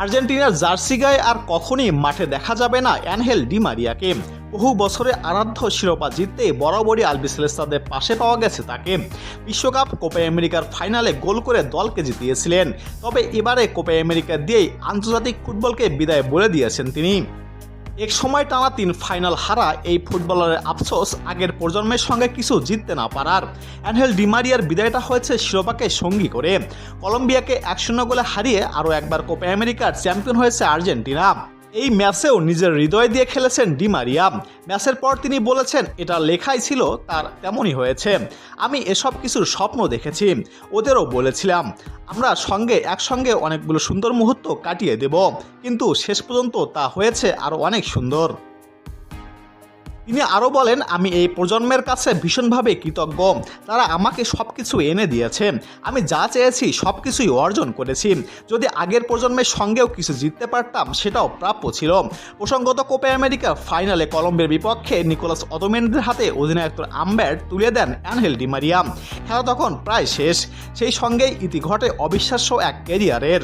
আর্জেন্টিনার জার্সি গায়ে আর কখনই মাঠে দেখা যাবে না অ্যানহেল ডি মারিয়াকে। বহু বছরে আরাধ্য শিরোপা জিততে বরাবরই আলবিসেলেস্তাদের পাশে পাওয়া গেছে তাকে। বিশ্বকাপ, কোপা আমেরিকার ফাইনালে গোল করে দলকে জিতিয়েছিলেন। তবে এবারে কোপা আমেরিকা দিয়েই আন্তর্জাতিক ফুটবলকে বিদায় বলে দিয়েছেন তিনি। এক সময় টানা 3 ফাইনাল হারা এই ফুটবলারের আফসোস আগের প্রজন্মের সঙ্গে কিছু জিততে না পারার। অ্যানহেল ডি মারিয়ার বিদায়টা হয়েছে শিরোপাকে সঙ্গী করে। কলম্বিয়াকে 1-0 গোলে হারিয়ে আরও একবার কোপা আমেরিকার চ্যাম্পিয়ন হয়েছে আর্জেন্টিনা। এই ম্যাচেও নিজের হৃদয় দিয়ে খেলেছেন ডি মারিয়া। ম্যাচের পর তিনি বলেছেন, এটা লেখাই ছিল, তার তেমনই হয়েছে। আমি এসব কিছুর স্বপ্ন দেখেছি, ওদেরও বলেছিলাম আমরা একসঙ্গে অনেকগুলো সুন্দর মুহূর্ত কাটিয়ে দেব, কিন্তু শেষ পর্যন্ত তা হয়েছে আরও অনেক সুন্দর। তিনি আরও বলেন, আমি এই প্রজন্মের কাছে ভীষণভাবে কৃতজ্ঞ। তারা আমাকে সব কিছু এনে দিয়েছে। আমি যা চেয়েছি সব কিছুই অর্জন করেছি। যদি আগের প্রজন্মের সঙ্গেও কিছু জিততে পারতাম সেটাও প্রাপ্য ছিল। প্রসঙ্গত, কোপা আমেরিকার ফাইনালে কলম্বিয়ার বিপক্ষে নিকোলাস অতোমেন্ডির হাতে অধিনায়কের আর্মব্যাট তুলে দেন অ্যানহেল ডি মারিয়া। খেলা তখন প্রায় শেষ। সেই সঙ্গেই ইতি ঘটে অবিশ্বাস্য এক ক্যারিয়ারের।